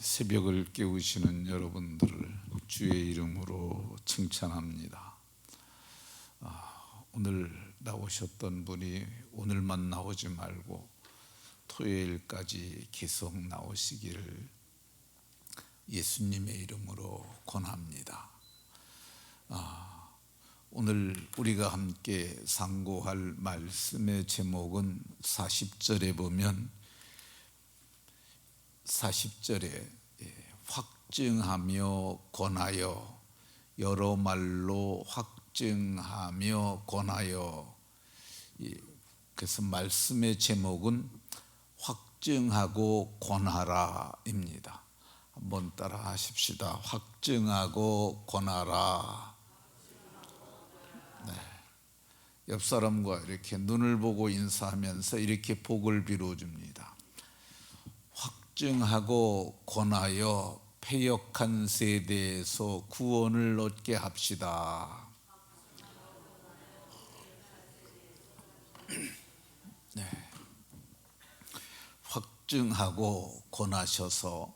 새벽을 깨우시는 여러분들을 주의 이름으로 칭찬합니다. 오늘 나오셨던 분이 오늘만 나오지 말고 토요일까지 계속 나오시기를 예수님의 이름으로 권합니다. 오늘 우리가 함께 상고할 말씀의 제목은 40절에 보면 40절에 확증하며 권하여, 여러 말로 확증하며 권하여. 그래서 말씀의 제목은 확증하고 권하라입니다. 한번 따라 하십시다. 확증하고 권하라. 네. 옆 사람과 이렇게 눈을 보고 인사하면서 이렇게 복을 빌어줍니다. 확증하고 권하여 패역한 세대에서 구원을 얻게 합시다. 네. 확증하고 권하셔서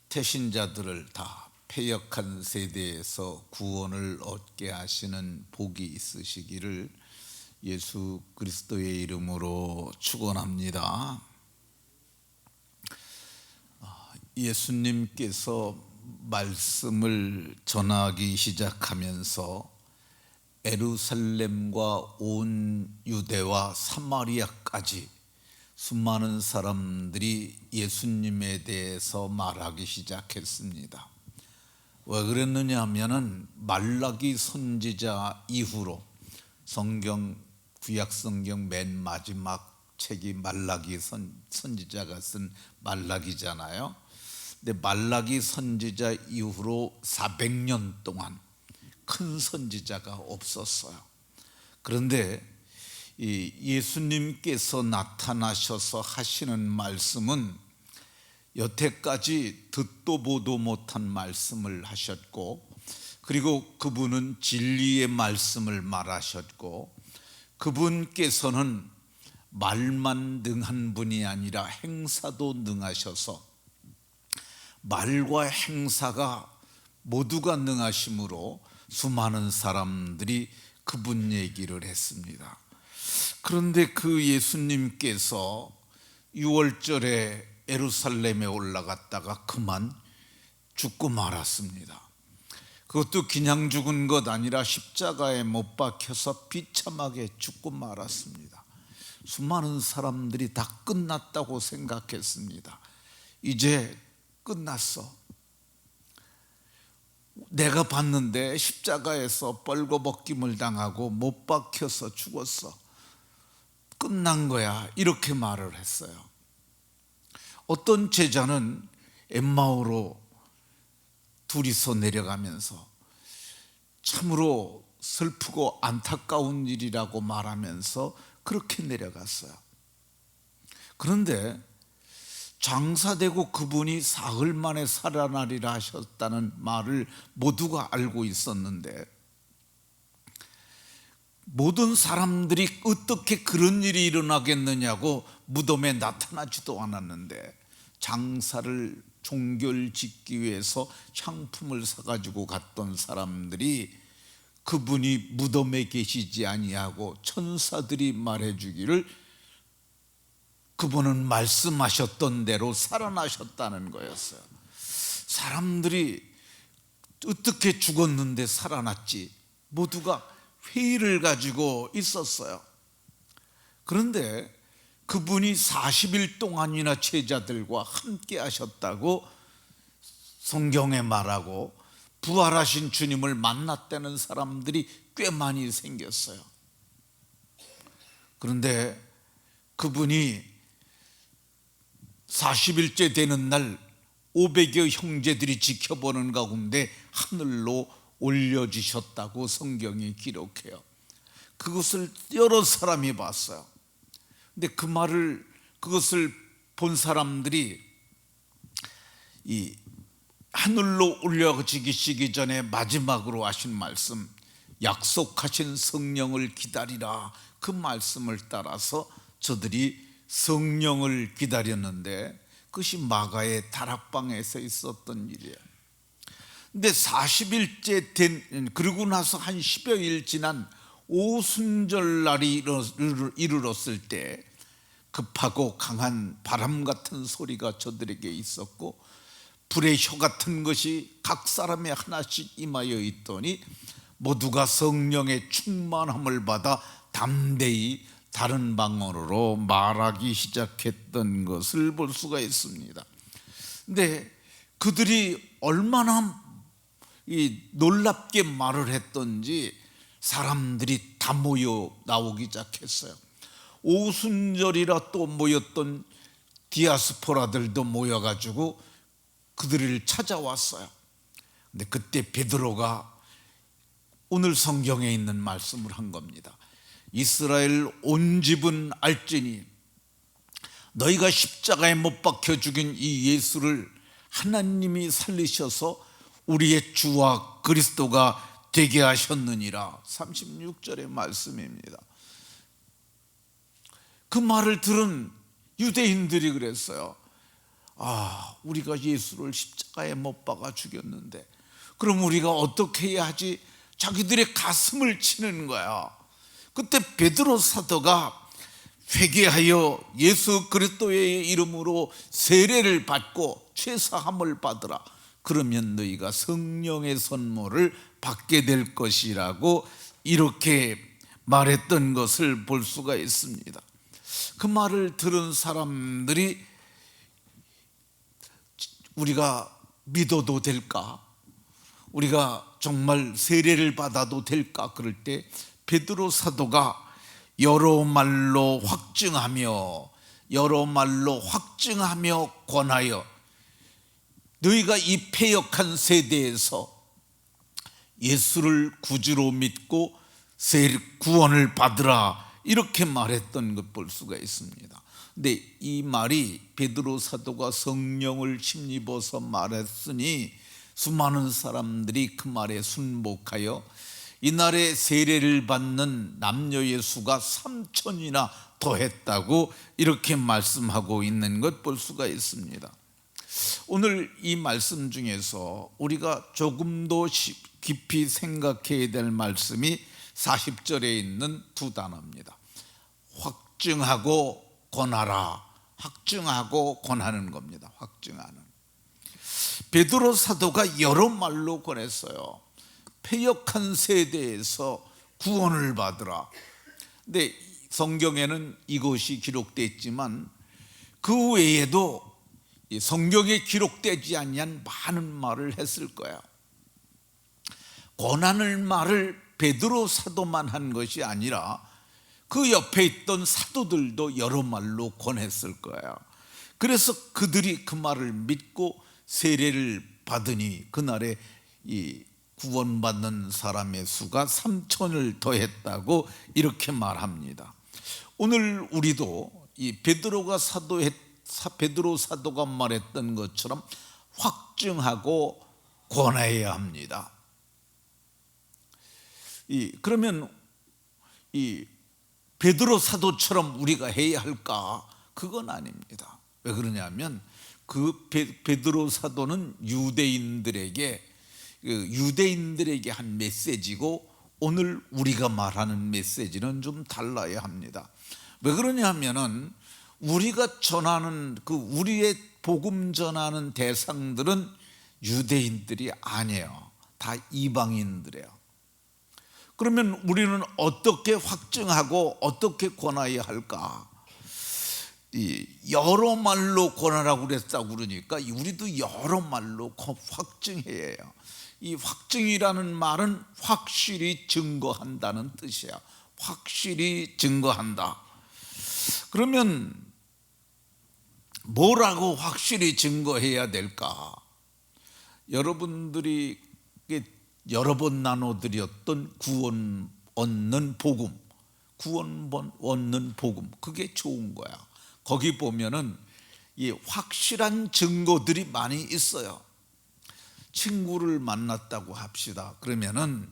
태신자들을 다 패역한 세대에서 구원을 얻게 하시는 복이 있으시기를 예수 그리스도의 이름으로 축원합니다. 예수님께서 말씀을 전하기 시작하면서 예루살렘과 온 유대와 사마리아까지 수많은 사람들이 예수님에 대해서 말하기 시작했습니다. 왜 그랬느냐 하면은 말라기 선지자 이후로 구약 성경 맨 마지막 책이 말라기 선지자가 쓴 말라기잖아요. 근데 말라기 선지자 이후로 400년 동안 큰 선지자가 없었어요. 그런데 예수님께서 나타나셔서 하시는 말씀은 여태까지 듣도 보도 못한 말씀을 하셨고, 그리고 그분은 진리의 말씀을 말하셨고, 그분께서는 말만 능한 분이 아니라 행사도 능하셔서 말과 행사가 모두가 능하심으로 수많은 사람들이 그분 얘기를 했습니다. 그런데 그 예수님께서 6월절에 예루살렘에 올라갔다가 그만 죽고 말았습니다. 그것도 그냥 죽은 것 아니라 십자가에 못 박혀서 비참하게 죽고 말았습니다. 수많은 사람들이 다 끝났다고 생각했습니다. 이제 끝났어. 내가 봤는데 십자가에서 벌거벗김을 당하고 못 박혀서 죽었어. 끝난 거야. 이렇게 말을 했어요. 어떤 제자는 엠마오로 둘이서 내려가면서 참으로 슬프고 안타까운 일이라고 말하면서 그렇게 내려갔어요. 그런데 장사되고 그분이 사흘 만에 살아나리라 하셨다는 말을 모두가 알고 있었는데, 모든 사람들이 어떻게 그런 일이 일어나겠느냐고 무덤에 나타나지도 않았는데, 장사를 종결짓기 위해서 향품을 사가지고 갔던 사람들이 그분이 무덤에 계시지 아니하고 천사들이 말해주기를 그분은 말씀하셨던 대로 살아나셨다는 거였어요. 사람들이 어떻게 죽었는데 살아났지? 모두가 회의를 가지고 있었어요. 그런데 그분이 40일 동안이나 제자들과 함께 하셨다고 성경에 말하고 부활하신 주님을 만났다는 사람들이 꽤 많이 생겼어요. 그런데 그분이 40일째 되는 날 500여 형제들이 지켜보는 가운데 하늘로 올려지셨다고 성경이 기록해요. 그것을 여러 사람이 봤어요. 근데 그것을 본 사람들이 이 하늘로 올려지기 전에 마지막으로 하신 말씀, 약속하신 성령을 기다리라, 그 말씀을 따라서 저들이 성령을 기다렸는데 그것이 마가의 다락방에서 있었던 일이에요. 근데 40일째 된, 그러고 나서 한 10여일 지난 오순절 날이 이르렀을 때 급하고 강한 바람 같은 소리가 저들에게 있었고, 불의 혀 같은 것이 각 사람에 하나씩 임하여 있더니 모두가 성령의 충만함을 받아 담대히 다른 방언으로 말하기 시작했던 것을 볼 수가 있습니다. 근데 그들이 얼마나 놀랍게 말을 했던지 사람들이 다 모여 나오기 시작했어요. 오순절이라 또 모였던 디아스포라들도 모여가지고 그들을 찾아왔어요. 근데 그때 베드로가 오늘 성경에 있는 말씀을 한 겁니다. 이스라엘 온 집은 알지니 너희가 십자가에 못 박혀 죽인 이 예수를 하나님이 살리셔서 우리의 주와 그리스도가 되게 하셨느니라. 36절의 말씀입니다. 그 말을 들은 유대인들이 그랬어요. 우리가 예수를 십자가에 못 박아 죽였는데 그럼 우리가 어떻게 해야 하지? 자기들의 가슴을 치는 거야. 그때 베드로 사도가 회개하여 예수 그리스도의 이름으로 세례를 받고 죄사함을 받으라. 그러면 너희가 성령의 선물을 받게 될 것이라고 이렇게 말했던 것을 볼 수가 있습니다. 그 말을 들은 사람들이 우리가 믿어도 될까? 우리가 정말 세례를 받아도 될까? 그럴 때 베드로 사도가 여러 말로 확증하며 권하여 너희가 이 패역한 세대에서 예수를 구주로 믿고 구원을 받으라, 이렇게 말했던 것 볼 수가 있습니다. 근데 이 말이 베드로 사도가 성령을 힘입어서 말했으니 수많은 사람들이 그 말에 순복하여 이날에 세례를 받는 남녀의 수가 3,000이나 더했다고 이렇게 말씀하고 있는 것 볼 수가 있습니다. 오늘 이 말씀 중에서 우리가 조금 더 깊이 생각해야 될 말씀이 40절에 있는 두 단어입니다. 확증하고 권하라. 확증하고 권하는 겁니다. 확증하는. 베드로 사도가 여러 말로 권했어요. 패역한 세대에서 구원을 받으라. 근데 성경에는 이것이 기록되어 있지만 그 외에도 성경에 기록되지 아니한 많은 말을 했을 거야. 권하는 말을 베드로 사도만 한 것이 아니라 그 옆에 있던 사도들도 여러 말로 권했을 거야. 그래서 그들이 그 말을 믿고 세례를 받으니 그날에 이 구원받는 사람의 수가 3,000을 더했다고 이렇게 말합니다. 오늘 우리도 이 베드로 사도가 말했던 것처럼 확증하고 권해야 합니다. 그러면 이 베드로 사도처럼 우리가 해야 할까? 그건 아닙니다. 왜 그러냐면 그 베드로 사도는 유대인들에게 한 메시지고 오늘 우리가 말하는 메시지는 좀 달라야 합니다. 왜 그러냐면은 우리가 전하는 우리의 복음 전하는 대상들은 유대인들이 아니에요. 다 이방인들이에요. 그러면 우리는 어떻게 확증하고 어떻게 권해야 할까? 여러 말로 권하라고 그랬다고 그러니까 우리도 여러 말로 확증해야 해요. 이 확증이라는 말은 확실히 증거한다는 뜻이에요. 확실히 증거한다. 그러면 뭐라고 확실히 증거해야 될까? 여러분들이 여러 번 나눠드렸던 구원 얻는 복음, 그게 좋은 거야. 거기 보면은 이 확실한 증거들이 많이 있어요. 친구를 만났다고 합시다. 그러면은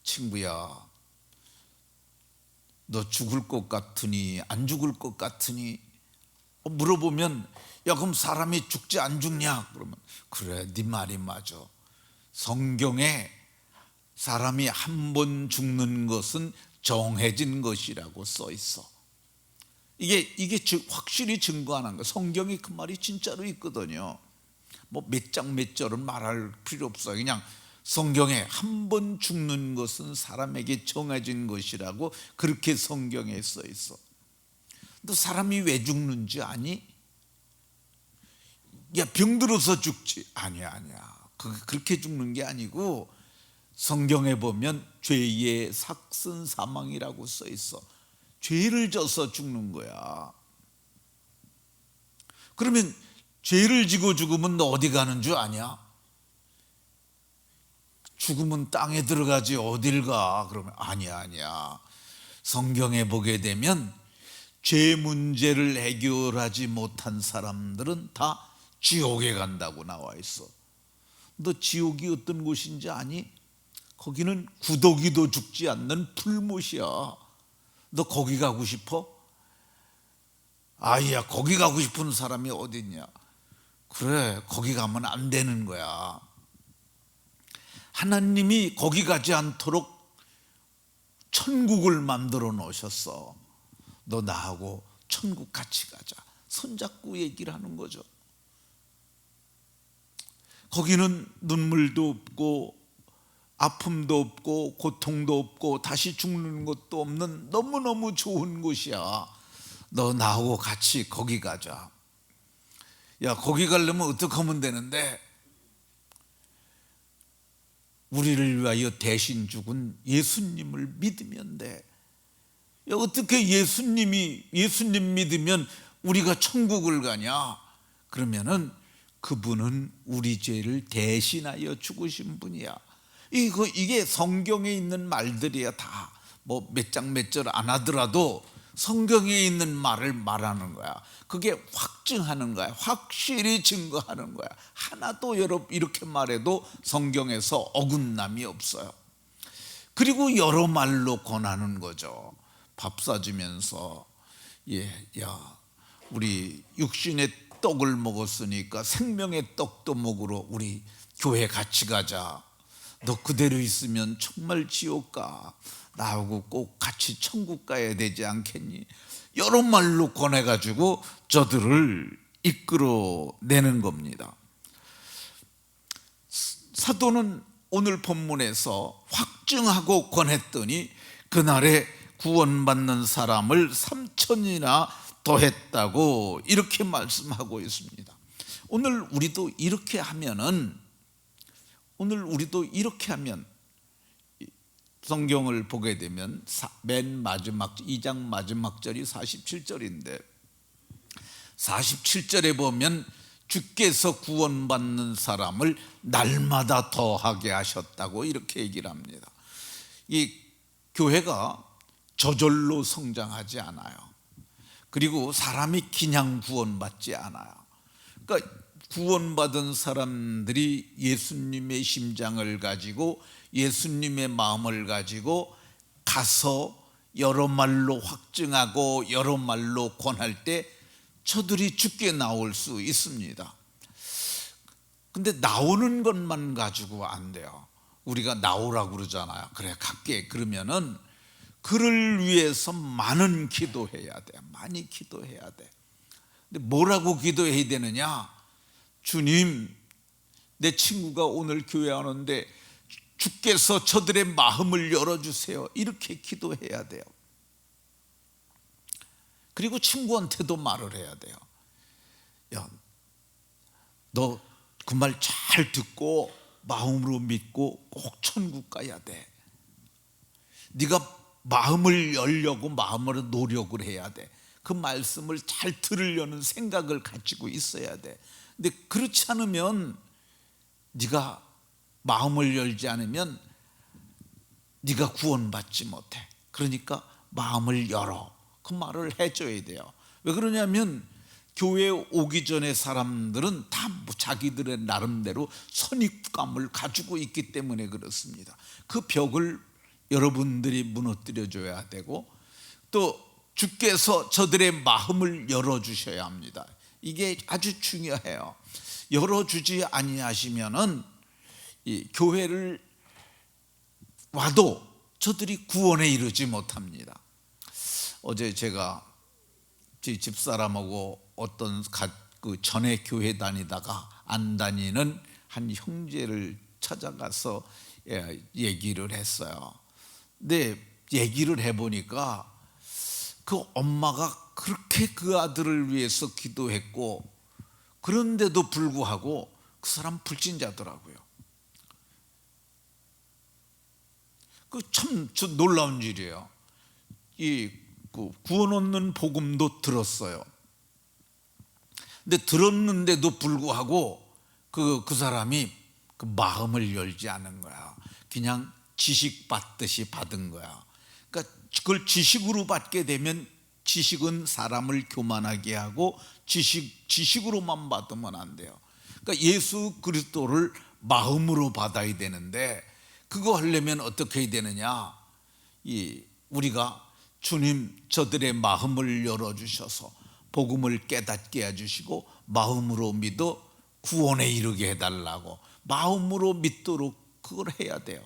친구야, 너 죽을 것 같으니 안 죽을 것 같으니 물어보면 야, 그럼 사람이 죽지 안 죽냐? 그러면 그래, 네 말이 맞아. 성경에 사람이 한 번 죽는 것은 정해진 것이라고 써 있어. 이게 확실히 증거하는 거. 성경이 그 말이 진짜로 있거든요. 뭐 몇 장 몇 절은 말할 필요 없어요. 그냥 성경에 한 번 죽는 것은 사람에게 정해진 것이라고 그렇게 성경에 써 있어. 너 사람이 왜 죽는지 아니? 야, 병들어서 죽지. 아니야. 그렇게 죽는 게 아니고 성경에 보면 죄의 삭슨 사망이라고 써 있어. 죄를 져서 죽는 거야. 그러면 죄를 지고 죽으면 너 어디 가는 줄 아냐? 죽으면 땅에 들어가지 어딜 가? 그러면 아니야. 성경에 보게 되면 죄 문제를 해결하지 못한 사람들은 다 지옥에 간다고 나와 있어. 너 지옥이 어떤 곳인지 아니? 거기는 구더기도 죽지 않는 풀못이야. 너 거기 가고 싶어? 아이야, 거기 가고 싶은 사람이 어디 있냐? 그래, 거기 가면 안 되는 거야. 하나님이 거기 가지 않도록 천국을 만들어 놓으셨어. 너 나하고 천국 같이 가자. 손잡고 얘기를 하는 거죠. 거기는 눈물도 없고 아픔도 없고 고통도 없고 다시 죽는 것도 없는 너무너무 좋은 곳이야. 너 나하고 같이 거기 가자. 야, 거기 가려면 어떻게 하면 되는데? 우리를 위하여 대신 죽은 예수님을 믿으면 돼. 야, 어떻게 예수님 믿으면 우리가 천국을 가냐? 그러면은 그분은 우리 죄를 대신하여 죽으신 분이야. 이게 성경에 있는 말들이야. 다 뭐 몇 장 몇 절 안 하더라도 성경에 있는 말을 말하는 거야. 그게 확증하는 거야. 확실히 증거하는 거야. 하나도 이렇게 말해도 성경에서 어긋남이 없어요. 그리고 여러 말로 권하는 거죠. 밥 사주면서 야, 우리 육신의 떡을 먹었으니까 생명의 떡도 먹으러 우리 교회 같이 가자. 너 그대로 있으면 정말 지옥 가. 나하고 꼭 같이 천국 가야 되지 않겠니? 여러 말로 권해가지고 저들을 이끌어내는 겁니다. 사도는 오늘 본문에서 확증하고 권했더니 그날에 구원받는 사람을 3천이나 더했다고 이렇게 말씀하고 있습니다. 오늘 우리도 이렇게 하면 성경을 보게 되면 맨 마지막 2장 마지막 절이 47절인데 47절에 보면 주께서 구원받는 사람을 날마다 더하게 하셨다고 이렇게 얘기를 합니다. 이 교회가 저절로 성장하지 않아요. 그리고 사람이 그냥 구원받지 않아요. 그러니까 구원받은 사람들이 예수님의 심장을 가지고 예수님의 마음을 가지고 가서 여러 말로 확증하고 여러 말로 권할 때 저들이 죽게 나올 수 있습니다. 근데 나오는 것만 가지고 안 돼요. 우리가 나오라고 그러잖아요. 그래, 갈게. 그러면은 그를 위해서 많은 기도해야 돼. 많이 기도해야 돼. 근데 뭐라고 기도해야 되느냐? 주님, 내 친구가 오늘 교회 오는데 주께서 저들의 마음을 열어주세요. 이렇게 기도해야 돼요. 그리고 친구한테도 말을 해야 돼요. 야, 너 그 말 잘 듣고 마음으로 믿고 꼭 천국 가야 돼. 네가 마음을 열려고 마음으로 노력을 해야 돼. 그 말씀을 잘 들으려는 생각을 가지고 있어야 돼. 근데 그렇지 않으면 네가 마음을 열지 않으면 네가 구원받지 못해. 그러니까 마음을 열어. 그 말을 해줘야 돼요. 왜 그러냐면 교회에 오기 전에 사람들은 다 자기들의 나름대로 선입감을 가지고 있기 때문에 그렇습니다. 그 벽을 여러분들이 무너뜨려 줘야 되고 또 주께서 저들의 마음을 열어주셔야 합니다. 이게 아주 중요해요. 열어주지 아니하시면은 이 교회를 와도 저들이 구원에 이르지 못합니다. 어제 제가 제 집사람하고 어떤 그 전에 교회 다니다가 안 다니는 한 형제를 찾아가서 얘기를 했어요. 근데 얘기를 해보니까 그 엄마가 그렇게 그 아들을 위해서 기도했고, 그런데도 불구하고 그 사람 불신자더라고요. 그 참 놀라운 일이에요. 그 구원 얻는 복음도 들었어요. 근데 들었는데도 불구하고 그 사람이 그 마음을 열지 않은 거야. 그냥 지식 받듯이 받은 거야. 그러니까 그걸 지식으로 받게 되면 지식은 사람을 교만하게 하고 지식으로만 받으면 안 돼요. 그러니까 예수 그리스도를 마음으로 받아야 되는데, 그거 하려면 어떻게 해야 되느냐? 우리가 주님 저들의 마음을 열어주셔서 복음을 깨닫게 해주시고 마음으로 믿어 구원에 이르게 해달라고, 마음으로 믿도록 그걸 해야 돼요.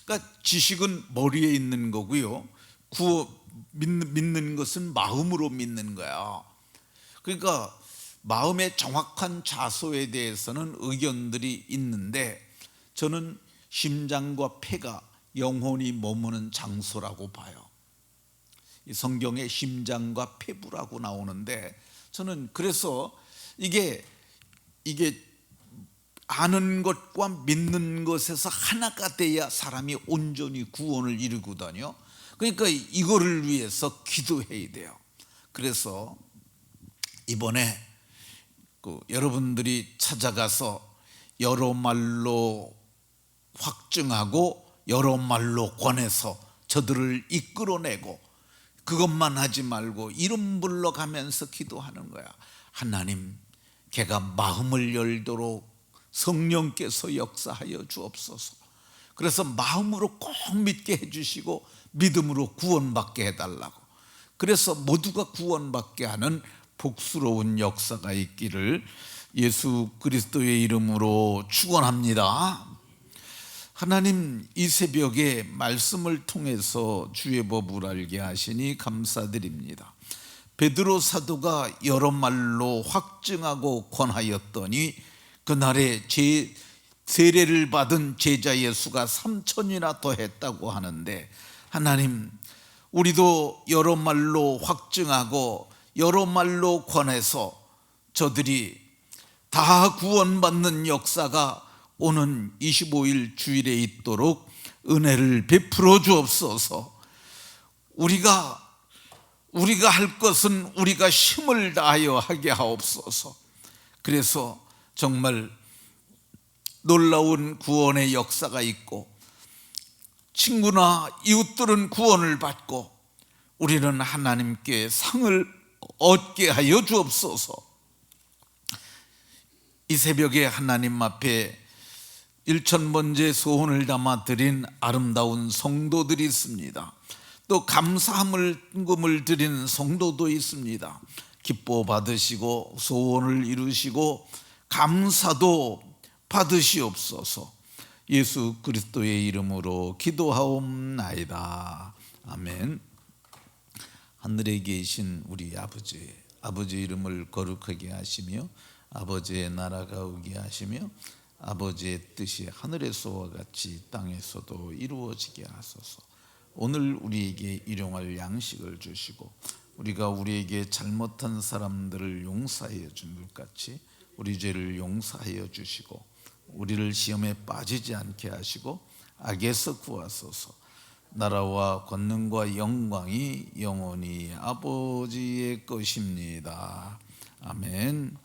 그러니까 지식은 머리에 있는 거고요, 믿는 것은 마음으로 믿는 거야. 그러니까 마음의 정확한 자소에 대해서는 의견들이 있는데, 저는 심장과 폐가 영혼이 머무는 장소라고 봐요. 이 성경에 심장과 폐부라고 나오는데, 저는 그래서 이게 아는 것과 믿는 것에서 하나가 돼야 사람이 온전히 구원을 이루거든요. 그러니까 이거를 위해서 기도해야 돼요. 그래서 이번에 여러분들이 찾아가서 여러 말로 확증하고 여러 말로 권해서 저들을 이끌어내고, 그것만 하지 말고 이름 불러가면서 기도하는 거야. 하나님, 걔가 마음을 열도록 성령께서 역사하여 주옵소서. 그래서 마음으로 꼭 믿게 해주시고 믿음으로 구원받게 해달라고. 그래서 모두가 구원받게 하는 복스러운 역사가 있기를 예수 그리스도의 이름으로 축원합니다. 하나님, 이 새벽에 말씀을 통해서 주의 법을 알게 하시니 감사드립니다. 베드로 사도가 여러 말로 확증하고 권하였더니 그날에 세례를 받은 제자의 수가 3,000이나 더했다고 하는데, 하나님, 우리도 여러 말로 확증하고 여러 말로 권해서 저들이 다 구원받는 역사가 오는 25일 주일에 있도록 은혜를 베풀어 주옵소서. 우리가 할 것은 우리가 힘을 다하여 하게 하옵소서. 그래서 정말 놀라운 구원의 역사가 있고, 친구나 이웃들은 구원을 받고, 우리는 하나님께 상을 얻게 하여 주옵소서. 이 새벽에 하나님 앞에 1,000번째 소원을 담아 드린 아름다운 성도들이 있습니다. 또 감사함을 드리는 성도도 있습니다. 기뻐 받으시고 소원을 이루시고 감사도 받으시옵소서. 예수 그리스도의 이름으로 기도하옵나이다. 아멘. 하늘에 계신 우리 아버지 이름을 거룩하게 하시며 아버지의 나라가 오게 하시며 아버지의 뜻이 하늘에서와 같이 땅에서도 이루어지게 하소서. 오늘 우리에게 일용할 양식을 주시고, 우리가 우리에게 잘못한 사람들을 용서하여 준 것 같이 우리 죄를 용서하여 주시고, 우리를 시험에 빠지지 않게 하시고 악에서 구하소서. 나라와 권능과 영광이 영원히 아버지의 것입니다. 아멘.